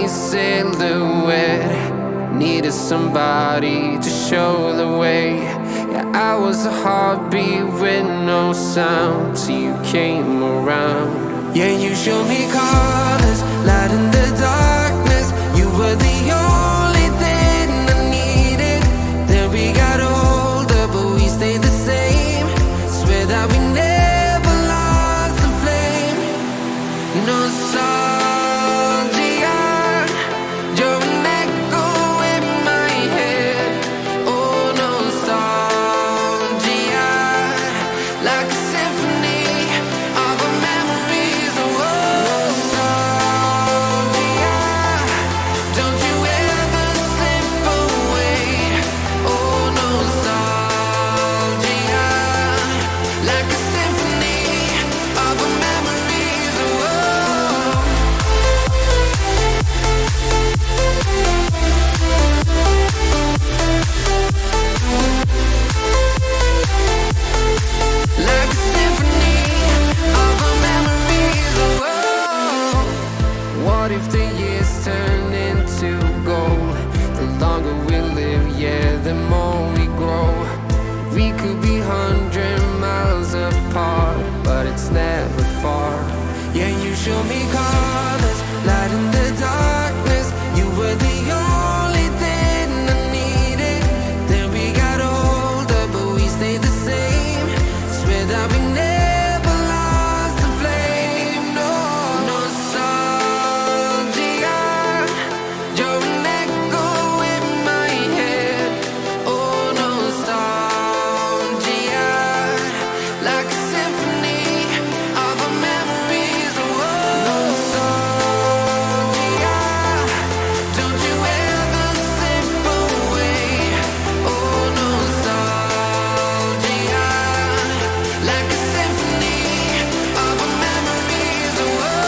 silhouette. Needed somebody to show the way. Yeah, I was a heartbeat with no sound till you came around. Yeah, you showed me colors, light in the darkness. You were the only thing I needed. Then we got older, but we stayed the same. Swear that we never lost the flame. Nostalgia, you're an echo in my head. Oh, nostalgia, like a symphony of our memories. Oh, nostalgia, don't you ever slip away. Oh, nostalgia, like a symphony of our memories. Oh, like a symphony of our memories. Oh, what if the years turn into gold? The longer we live, yeah, the more we grow. We could be 100 miles apart, but it's never far. Yeah, you show me colors, light in the darkness. You were the only thing I needed. Then we got older, but we stayed the same. Swear that we never lost the flame. No, nostalgia, you're an echo in my head. Oh, nostalgia, like a symphony of our memories. Oh, nostalgia, don't you ever slip away. Oh, nostalgia, like a symphony of our memories. Oh,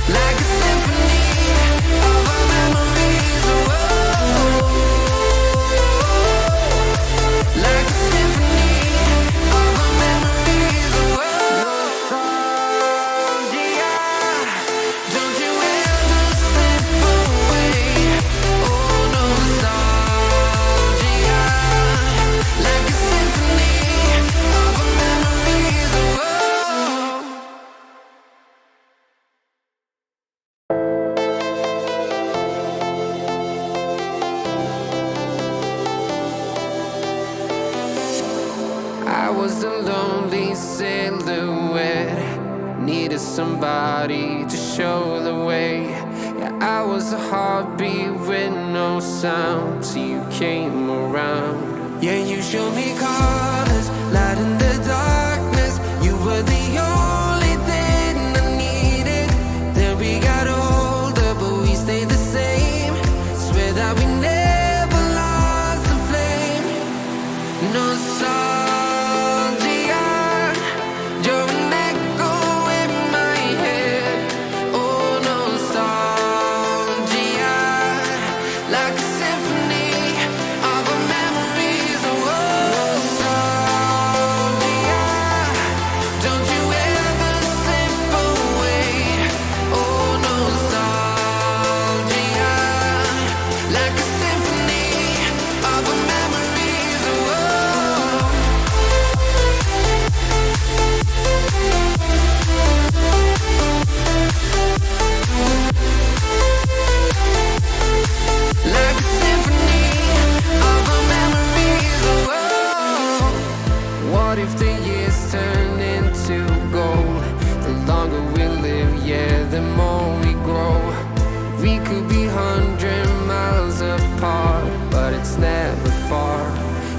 like a symphony of our memories. Oh, like a symphony of our memories. Oh, nostalgia, don't you ever slip away. Oh, nostalgia, like a symphony of our memories. Oh, I was a lonely silhouette. Needed somebody to show the way. Yeah, I was a heartbeat with no sound till you came around. Yeah, you showed me colors, light in the darkness. You were the only thing I needed. Then we got older, but we stayed the same. Swear that we never lost the flame. Nostalgia, you're an echo in my head. Oh, nostalgia, like a symphony of our memories. Oh, nostalgia, don't you ever slip away. Oh, nostalgia, like a symphony of our memories. Oh, like a symphony of our memories. Oh, what if the years turn into gold? The longer we live, yeah, the more we grow. We could be 100 miles apart, but it's never far.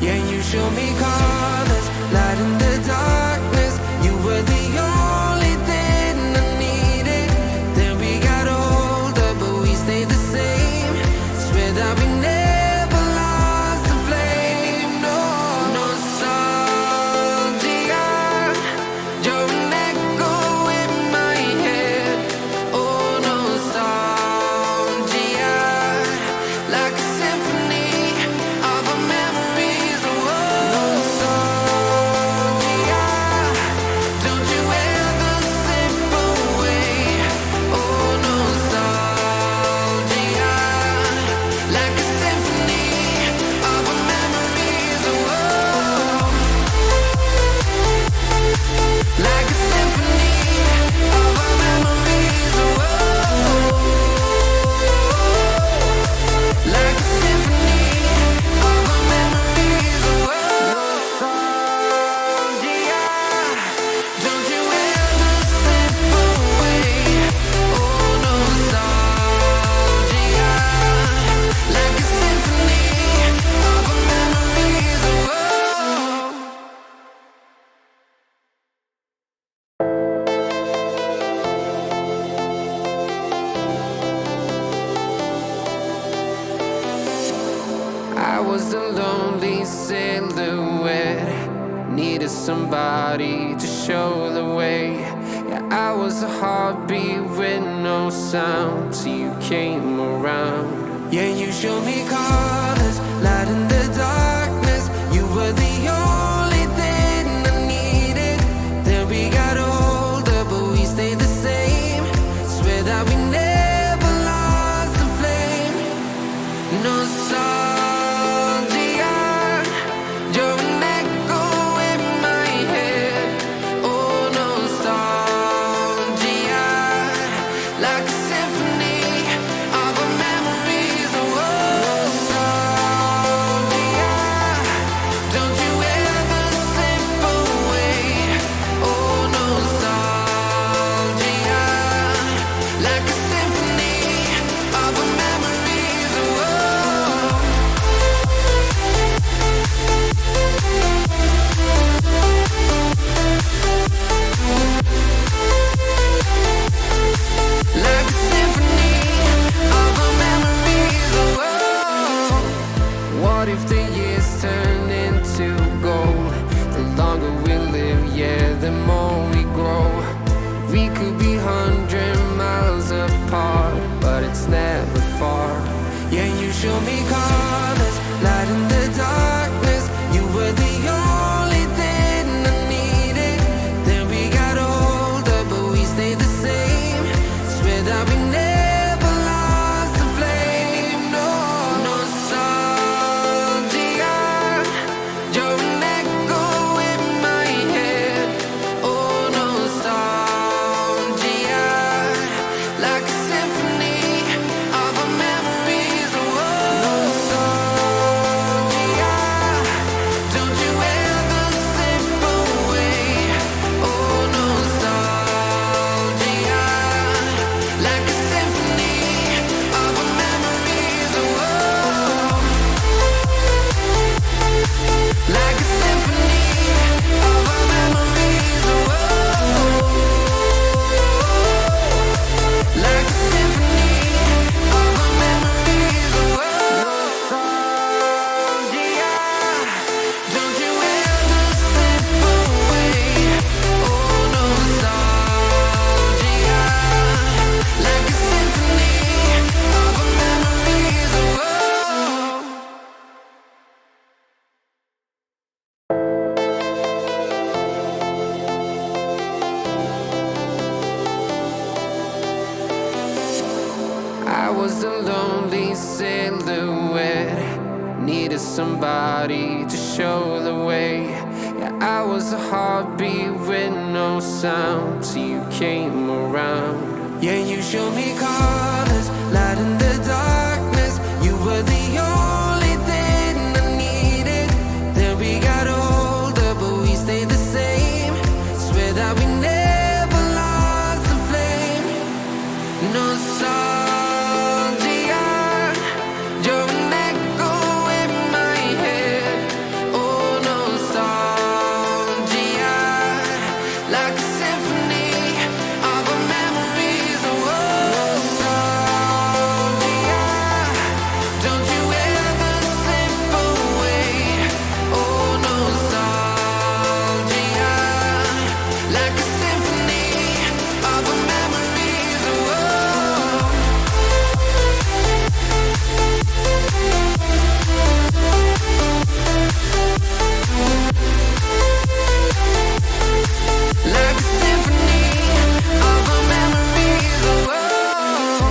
Yeah, you show me colors, light in the darkness. You were the only thing I needed. Then we got older, but we stayed the same. Swear that we never lost the flame. No, nostalgia, you're an echo in my head. Oh, nostalgia, like a symphony of our memories. Oh, I was a lonely silhouette, needed somebody to show the way. Yeah, I was a heartbeat with no sound till you came around. Yeah, you showed me colors, light in the darkness. You were the only thing I needed. Then we got older, but we stayed the same. Swear that we never lost the flame. Nostalgia, you're an echo in my head. Oh, nostalgia, like a symphony of our memories. Oh, nostalgia, don't you ever slip away. Oh, nostalgia, like a symphony of our memories. Oh, like a symphony of our memories. Oh, what if the years turn into gold? The longer we live, yeah, the more we grow. We could be 100 miles apart, but it's never far. Yeah, you show me colors, light in the darkness. You were the only thing I needed. Then we got older, but we stayed the same. Swear that we never lost the flame. No, nostalgia, you're an echo in my head. Oh, nostalgia, like a symphony of our memories. Oh, nostalgia, don't you ever slip away. Oh, nostalgia, like a symphony of our memories. Oh, like a symphony of our memories. Oh, like a symphony of our memories. Oh, nostalgia, don't you ever slip away. Oh, nostalgia, like a symphony of our memories. Oh, I was a lonely silhouette, needed somebody to show the way. Yeah, I was a heartbeat with no sound till you came around. Yeah, you showed me colors, light in the darkness. You were the only thing I needed. Then we got older, but we stayed the same. Swear that we never lost the flame. Nostalgia, you're an echo in my head. Oh, nostalgia, like a symphony of our memories. Oh, nostalgia, don't you ever slip away. Oh, nostalgia, like a symphony of our memories. Oh, like a symphony of our memories. Oh,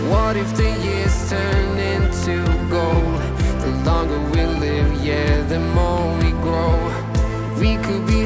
what if the years turn into gold? The longer we live, yeah, the more we grow. We could be